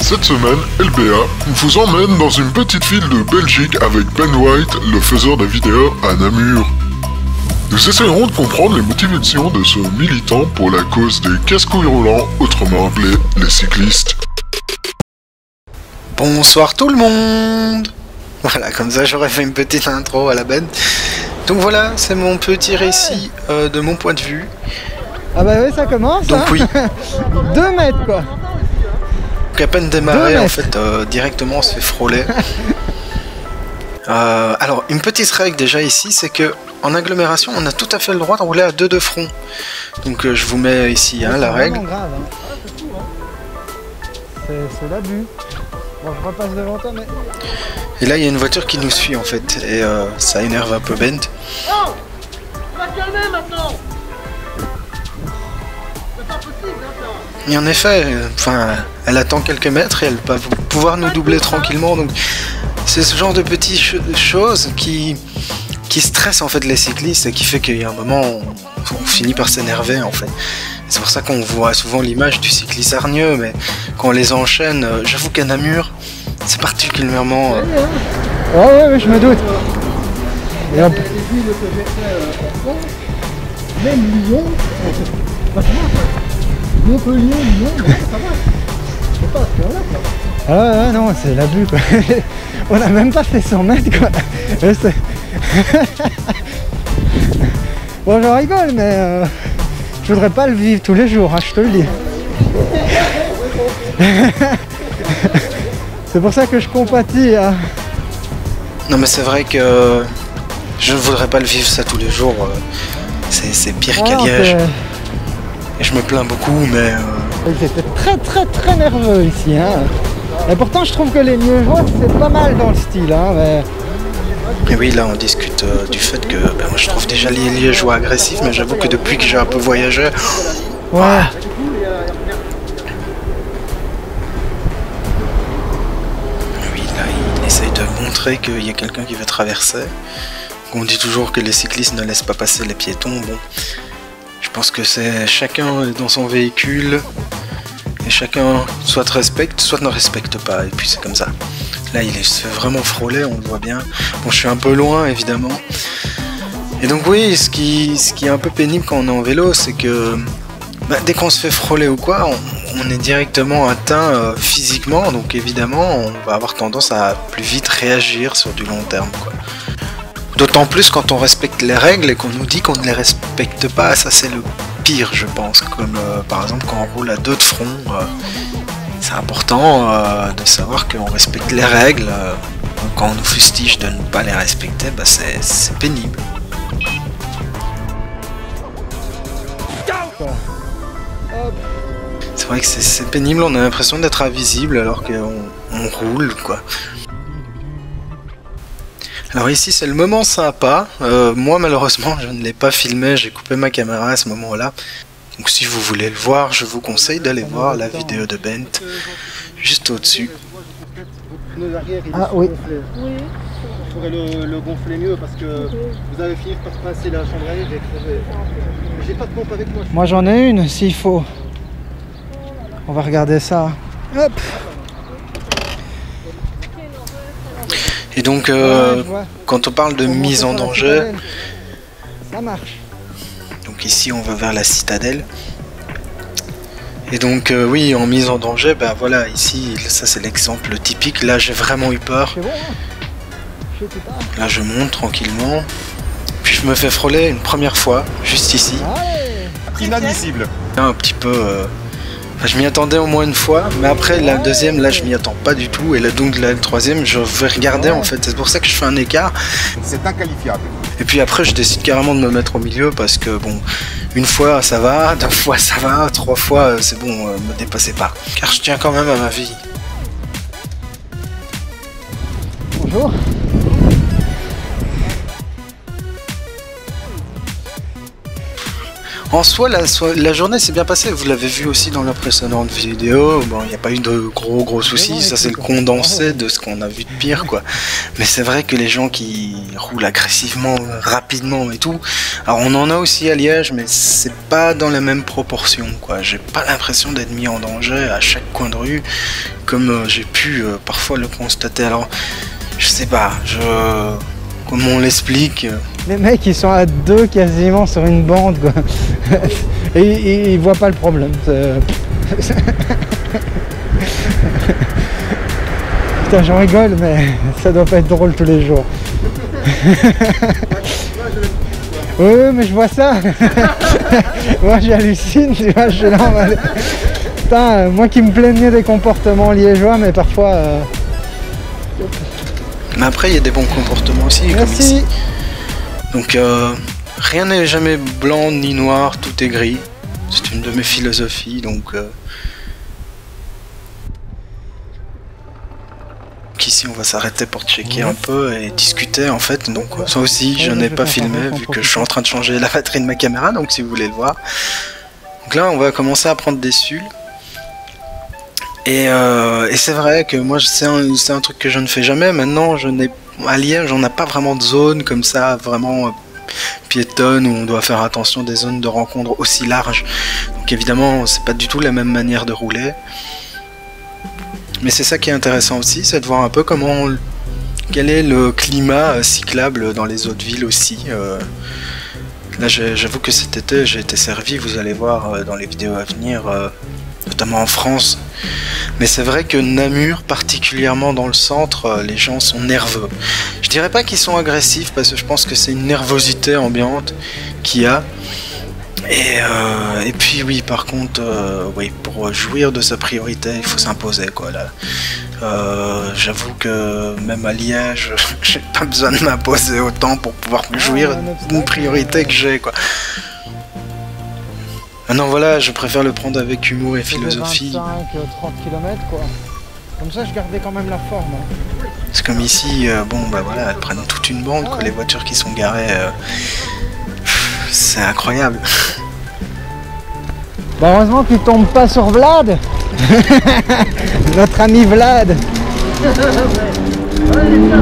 Cette semaine, LBA vous emmène dans une petite ville de Belgique avec Ben White, le faiseur de vidéos à Namur. Nous essayerons de comprendre les motivations de ce militant pour la cause des casse-couilles roulants, autrement appelés les cyclistes. Bonsoir tout le monde. Voilà, comme ça j'aurais fait une petite intro à la Ben. Donc voilà, c'est mon petit récit de mon point de vue. Ah bah oui, ça commence. Donc hein. oui. 2 mètres quoi. Donc à peine démarré, en fait, directement on se fait frôler. Alors, une petite règle déjà ici, c'est que en agglomération, on a tout à fait le droit de rouler à 2 de front. Donc je vous mets ici la règle. C'est grave. Hein. C'est l'abus. Bon, je repasse devant toi, mais... Et là, il y a une voiture qui nous suit en fait, et ça énerve un peu Ben. Oh, tu vas te calmer maintenant. C'est pas possible, hein, ça. Et en effet, elle attend quelques mètres et elle va pouvoir nous doubler tranquillement. Donc, c'est ce genre de petites choses qui stressent en fait les cyclistes et qui fait qu'il y a un moment on finit par s'énerver en fait. C'est pour ça qu'on voit souvent l'image du cycliste hargneux, mais quand on les enchaîne, j'avoue qu'à Namur, c'est particulièrement... Ouais, je me doute. Et on... Même Lyon, Montpellier, Lyon, ça va. C'est pas ce là quoi. Ah ouais, non, c'est l'abus quoi. On a même pas fait 100 mètres quoi. Bon, j'en rigole, mais je voudrais pas le vivre tous les jours, hein, je te le dis. C'est pour ça que je compatis. Hein. Non mais c'est vrai que je ne voudrais pas le vivre ça tous les jours. C'est pire qu'à Liège. Et je me plains beaucoup, mais... C'était très nerveux ici. Hein. Et pourtant, je trouve que les Liégeois, c'est pas mal dans le style. Hein, mais... Et oui, là, on discute du fait que moi, je trouve déjà les Liégeois agressifs, mais j'avoue que depuis que j'ai un peu voyagé... Ouais. Oui, là, il essaye de montrer qu'il y a quelqu'un qui veut traverser. On dit toujours que les cyclistes ne laissent pas passer les piétons. Bon, je pense que c'est chacun dans son véhicule et chacun soit respecte, soit ne respecte pas. Et puis c'est comme ça. Là, il se fait vraiment frôler, on le voit bien. Bon, je suis un peu loin, évidemment. Et donc oui, ce qui est un peu pénible quand on est en vélo, c'est que dès qu'on se fait frôler ou quoi, on est directement atteint physiquement. Donc évidemment, on va avoir tendance à plus vite réagir sur du long terme, quoi. D'autant plus quand on respecte les règles et qu'on nous dit qu'on ne les respecte pas, ça c'est le pire je pense, comme par exemple quand on roule à 2 de front, c'est important de savoir qu'on respecte les règles, quand on nous fustige de ne pas les respecter, c'est pénible. C'est vrai que c'est pénible, on a l'impression d'être invisible alors qu'on roule quoi. Alors ici c'est le moment sympa, moi malheureusement je ne l'ai pas filmé, j'ai coupé ma caméra à ce moment-là. Donc si vous voulez le voir, je vous conseille d'aller voir la vidéo de Bent, juste au-dessus. Ah oui. Il faudrait le gonfler mieux parce que vous avez fini par passer la chambre à air et j'ai pas de pompe avec moi. Moi j'en ai une s'il faut. On va regarder ça. Hop. Et donc, quand on parle de mise en danger, ça marche. Donc ici on va vers la citadelle. Et donc oui, en mise en danger, ben voilà, ici, ça c'est l'exemple typique. Là j'ai vraiment eu peur. Là je monte tranquillement. Puis je me fais frôler une première fois, juste ici. Inadmissible. Un petit peu... je m'y attendais au moins une fois, mais après la deuxième, là je m'y attends pas du tout, et là donc la troisième, je vais regarder en fait, c'est pour ça que je fais un écart. C'est inqualifiable. Et puis après je décide carrément de me mettre au milieu parce que bon, une fois ça va, 2 fois ça va, 3 fois c'est bon, me dépassez pas. Car je tiens quand même à ma vie. Bonjour. En soi, la journée s'est bien passée, vous l'avez vu aussi dans la précédente vidéo, bon, il n'y a pas eu de gros soucis, ça c'est le condensé de ce qu'on a vu de pire, quoi. Mais c'est vrai que les gens qui roulent agressivement, rapidement et tout, alors on en a aussi à Liège, mais c'est pas dans la même proportion, quoi. J'ai pas l'impression d'être mis en danger à chaque coin de rue, comme j'ai pu parfois le constater. Alors, je sais pas, comment on l'explique. Les mecs ils sont à deux quasiment sur une bande quoi. Et ils voient pas le problème. Putain j'en rigole mais ça doit pas être drôle tous les jours. Oui mais je vois ça. Moi j'hallucine, tu vois, je suis là en mode... Putain, moi qui me plaignais des comportements liégeois mais parfois... Mais après il y a des bons comportements aussi. Merci. Comme ici. Donc rien n'est jamais blanc ni noir, tout est gris. C'est une de mes philosophies, donc ici on va s'arrêter pour checker un peu et discuter en fait. Donc ça aussi je n'ai pas filmé vu que je suis en train de changer la batterie de ma caméra, donc si vous voulez le voir. Donc là on va commencer à prendre des sulles. Et c'est vrai que moi c'est un truc que je ne fais jamais. Maintenant à Liège on n'a pas vraiment de zone comme ça, vraiment piétonne, où on doit faire attention des zones de rencontre aussi larges. Donc évidemment c'est pas du tout la même manière de rouler. Mais c'est ça qui est intéressant aussi, c'est de voir un peu quel est le climat cyclable dans les autres villes aussi. Là j'avoue que cet été j'ai été servi, vous allez voir dans les vidéos à venir, notamment en France. Mais c'est vrai que Namur, particulièrement dans le centre, les gens sont nerveux. Je dirais pas qu'ils sont agressifs parce que je pense que c'est une nervosité ambiante qu'il y a. Et puis oui, par contre, oui, pour jouir de sa priorité, il faut s'imposer quoi là. J'avoue que même à Liège, j'ai pas besoin de m'imposer autant pour pouvoir jouir d'une priorité que j'ai quoi. Maintenant voilà, je préfère le prendre avec humour et philosophie. 25-30 km quoi. Comme ça je gardais quand même la forme. Hein. C'est comme ici, bon bah voilà, elles prennent toute une bande quoi, les voitures qui sont garées. C'est incroyable. Bah heureusement qu'il tombe pas sur Vlad. Notre ami Vlad.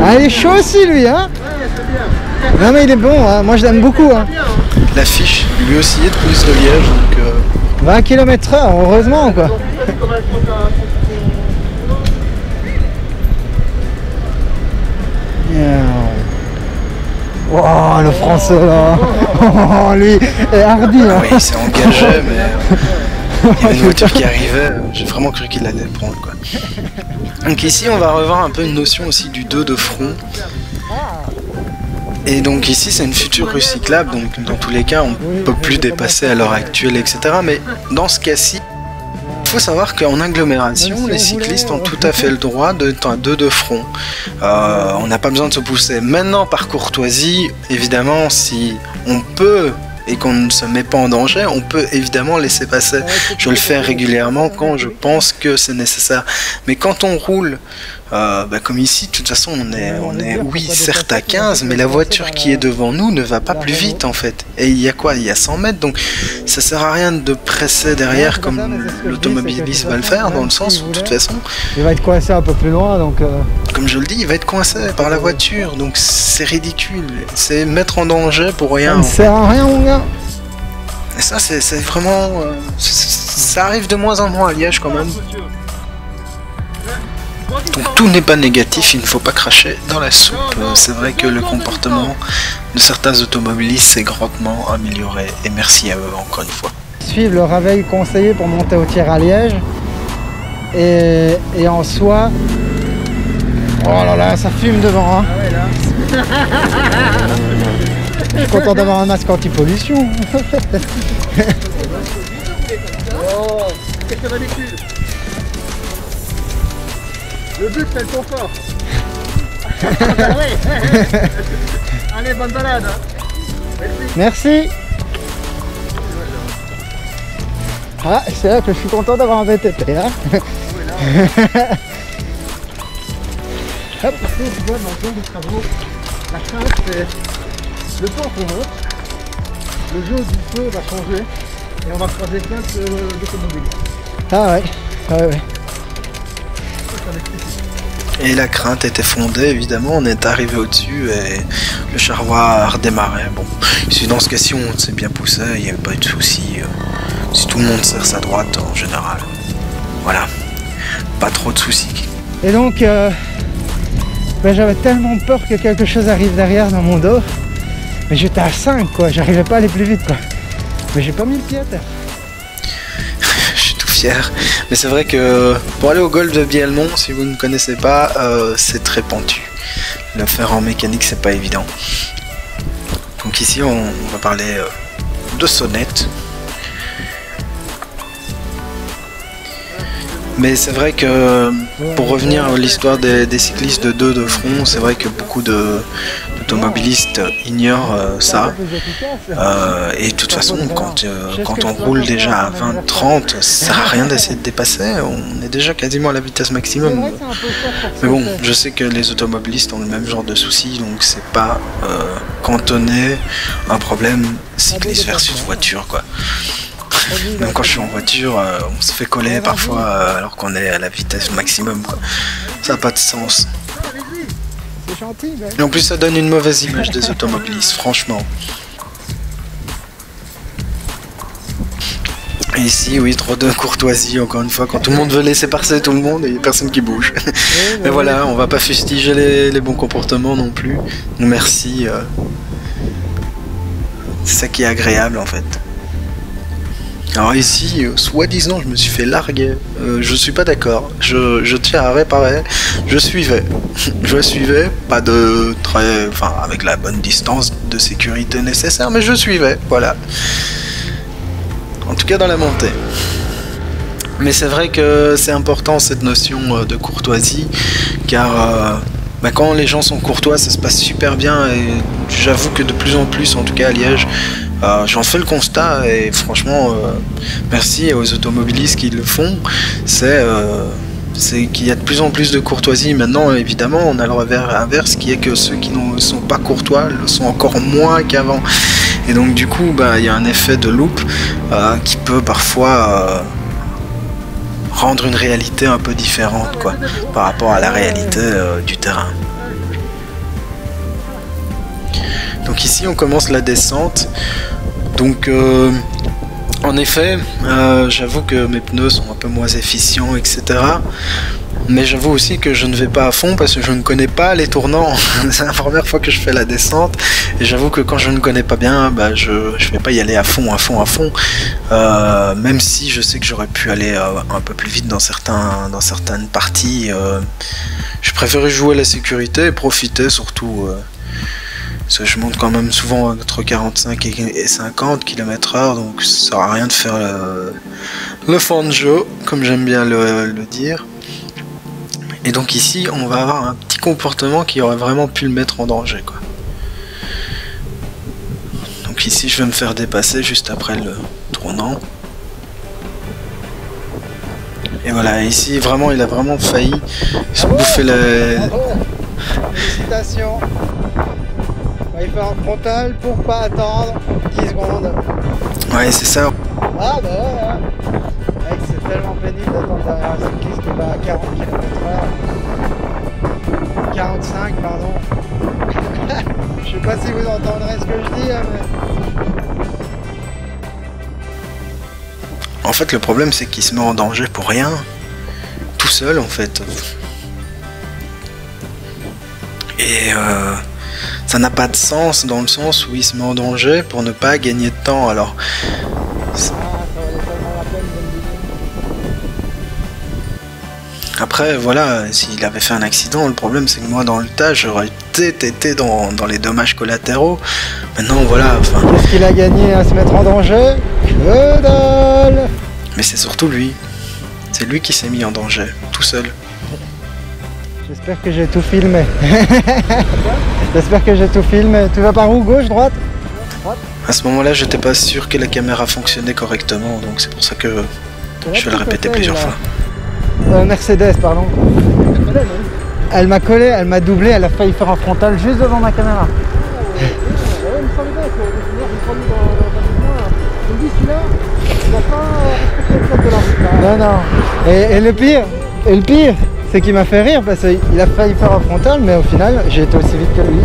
Ah, il est chaud aussi lui hein. Non mais il est bon, hein. Moi je l'aime beaucoup hein. L'affiche lui aussi est de police de Liège donc 20 km/h, heureusement quoi. Oh le français là. Oh, lui est hardi hein. Oui, il s'est engagé mais il y avait une voiture qui arrivait, j'ai vraiment cru qu'il allait le prendre quoi. Donc ici on va revoir un peu une notion aussi du 2 de front. Et donc ici c'est une future rue cyclable, donc dans tous les cas on ne peut plus dépasser à l'heure actuelle etc. Mais dans ce cas-ci, il faut savoir qu'en agglomération, les cyclistes ont tout à fait le droit d'être à 2 de front. On n'a pas besoin de se pousser. Maintenant par courtoisie, évidemment si on peut et qu'on ne se met pas en danger, on peut évidemment laisser passer. Je le fais régulièrement quand je pense que c'est nécessaire. Mais quand on roule, comme ici, de toute façon, on est oui, certes à 15, mais la voiture qui est devant nous ne va pas plus vite en fait. Et il y a quoi? Il y a 100 mètres, donc ça sert à rien de presser derrière comme l'automobiliste va le faire, dans le sens où de toute façon... Il va être coincé un peu plus loin, donc... Comme je le dis, il va être coincé par la voiture, donc c'est ridicule. C'est mettre en danger pour rien. Ça ne sert à rien, mon gars. Et ça, c'est vraiment... ça arrive de moins en moins à Liège quand même. Donc tout n'est pas négatif, il ne faut pas cracher dans la soupe. C'est vrai que le comportement de certains automobilistes s'est grandement amélioré. Et merci à eux encore une fois. Suivre le Raveil conseillé pour monter au tir à Liège. Et en soi... Oh là là, ça fume devant. Hein. Ah ouais, là. Je suis content d'avoir un masque anti-pollution. Oh, qu'est-ce que d'habitude. Le but c'est le confort. Allez, bonne balade. Hein. Merci. Ah, c'est là que je suis content d'avoir un VTT. Hein. Hop. Tu vois, dans le plan des travaux, la crainte c'est le temps qu'on monte, le jeu du feu va changer et on va croiser plein d'automobiles. Ah ouais, ouais, ouais. Et la crainte était fondée, évidemment, on est arrivé au-dessus et le charroi a redémarré. Bon, dans ce cas-ci, on s'est bien poussé, il n'y avait pas eu de souci. Si tout le monde serre sa droite, en général. Voilà. pas trop de soucis. Et donc, ben, j'avais tellement peur que quelque chose arrive derrière dans mon dos. Mais j'étais à 5 quoi, j'arrivais pas à aller plus vite quoi. Mais j'ai pas mis le pied à terre. Je suis tout fier. Mais c'est vrai que pour aller au golf de Bielmont, si vous ne connaissez pas, c'est très pentu. Le faire en mécanique, c'est pas évident. Donc ici, on va parler de sonnette. Mais c'est vrai que pour revenir à l'histoire des cyclistes de deux de front, c'est vrai que beaucoup d'automobilistes ignorent ça. Et de toute façon, quand on roule déjà à 20-30, ça sert à rien d'essayer de dépasser. On est déjà quasiment à la vitesse maximum. Mais bon, je sais que les automobilistes ont le même genre de soucis, donc c'est pas cantonné un problème cycliste versus voiture, quoi. Même quand je suis en voiture, on se fait coller parfois alors qu'on est à la vitesse maximum, quoi. Ça n'a pas de sens. Et en plus, ça donne une mauvaise image des automobilistes, franchement. Et ici, oui, trop de courtoisie, encore une fois. Quand tout le monde veut laisser passer tout le monde, il n'y a personne qui bouge. Mais voilà, on va pas fustiger les bons comportements non plus. Merci. C'est ça qui est agréable, en fait. Alors ici, soi-disant, je me suis fait larguer. Je suis pas d'accord. Je tiens à réparer. Je suivais, pas de très, enfin, avec la bonne distance de sécurité nécessaire, mais je suivais. Voilà. En tout cas dans la montée. Mais c'est vrai que c'est important cette notion de courtoisie, car quand les gens sont courtois, ça se passe super bien. Et j'avoue que de plus en plus, en tout cas à Liège, j'en fais le constat, et franchement, merci aux automobilistes qui le font. C'est qu'il y a de plus en plus de courtoisie. Maintenant, évidemment, on a le revers inverse, qui est que ceux qui ne sont pas courtois le sont encore moins qu'avant. Et donc, du coup, il y a un effet de loupe qui peut parfois rendre une réalité un peu différente, quoi, par rapport à la réalité du terrain. Donc ici on commence la descente. Donc en effet, j'avoue que mes pneus sont un peu moins efficients, etc. Mais j'avoue aussi que je ne vais pas à fond parce que je ne connais pas les tournants. C'est la première fois que je fais la descente. Et j'avoue que quand je ne connais pas bien, je ne vais pas y aller à fond. Même si je sais que j'aurais pu aller un peu plus vite dans certaines parties. Je préférais jouer la sécurité et profiter surtout. Parce que je monte quand même souvent entre 45 et 50 km/h, donc ça sert à rien de faire le fanjo, comme j'aime bien le dire. Et donc ici, on va avoir un petit comportement qui aurait vraiment pu le mettre en danger, quoi. Donc ici, je vais me faire dépasser juste après le tournant. Et voilà, ici, vraiment, il a vraiment failli se bouffer les... Félicitations. Il fait un frontal pour pas attendre 10 secondes. Ouais, c'est ça. Ah bah ouais, mec, c'est tellement pénible d'attendre derrière un cycliste qui va à 40 km/h. 45, pardon. Je sais pas si vous entendrez ce que je dis, mais... En fait, le problème, c'est qu'il se met en danger pour rien. Tout seul, en fait. Et ça n'a pas de sens dans le sens où il se met en danger pour ne pas gagner de temps. Alors, après, voilà, s'il avait fait un accident, le problème c'est que moi dans le tas, j'aurais peut-être été dans les dommages collatéraux. Maintenant, voilà, enfin... Qu'est-ce qu'il a gagné à se mettre en danger? Que dalle! Mais c'est surtout lui. C'est lui qui s'est mis en danger, tout seul. J'espère que j'ai tout filmé. J'espère que j'ai tout filmé. Tu vas par où? Gauche, droite? À ce moment-là, j'étais pas sûr que la caméra fonctionnait correctement, donc c'est pour ça que je vais le répéter plusieurs fois. Mercedes, pardon. Elle m'a collé, elle m'a doublé, elle a failli faire un frontal juste devant ma caméra. Non, non. Et le pire, c'est qu'il m'a fait rire parce qu'il a failli faire un frontal, mais au final, j'ai été aussi vite que lui.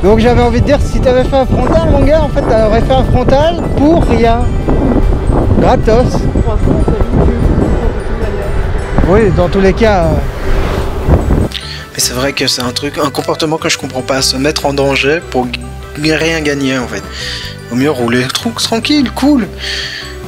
Donc j'avais envie de dire, si tu avais fait un frontal, mon gars, en fait, tu aurais fait un frontal pour rien. Gratos. Oui, dans tous les cas. Mais c'est vrai que c'est un comportement que je comprends pas, se mettre en danger pour rien gagner en fait. Au mieux rouler tranquille, cool.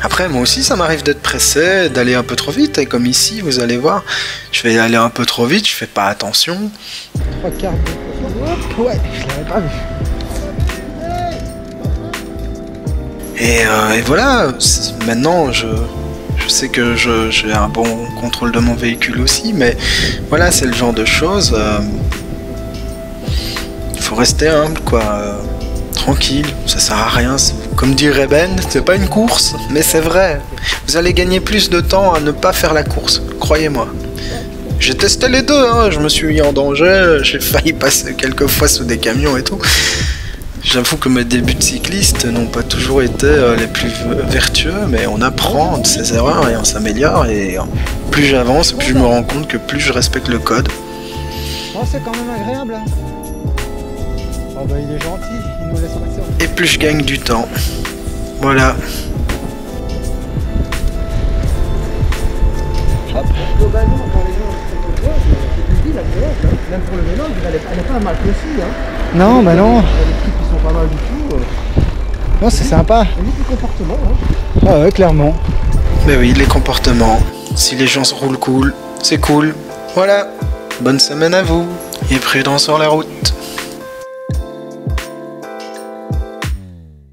Après, moi aussi, ça m'arrive d'être pressé, d'aller un peu trop vite, et comme ici, vous allez voir, je vais aller un peu trop vite, je fais pas attention. 3 quarts de... Ouais, je l'avais pas vu. Et voilà, maintenant, je sais que j'ai un bon contrôle de mon véhicule aussi, mais voilà, c'est le genre de choses. Il faut rester humble, quoi. Tranquille, ça sert à rien. Comme dirait Ben, c'est pas une course, mais c'est vrai. Vous allez gagner plus de temps à ne pas faire la course, croyez-moi. J'ai testé les deux, hein. Je me suis mis en danger, j'ai failli passer quelques fois sous des camions et tout. J'avoue que mes débuts de cycliste n'ont pas toujours été les plus vertueux, mais on apprend de ses erreurs et on s'améliore, et plus j'avance, plus je me rends compte que plus je respecte le code. Oh, c'est quand même agréable. Hein. Oh bah il est gentil, il nous laisse passer. Et plus je gagne du temps. Voilà. Hop. Globalement, quand les gens sont au c'est plus agréable. Même pour le vélo, elle est pas mal aussi. Hein. Non, bah non. Il y a des trucs qui sont pas mal du tout. Non, c'est sympa. Et juste le comportement. Hein. Ah ouais, clairement. Mais oui, les comportements. Si les gens se roulent cool, c'est cool. Voilà. Bonne semaine à vous. Et prudence sur la route.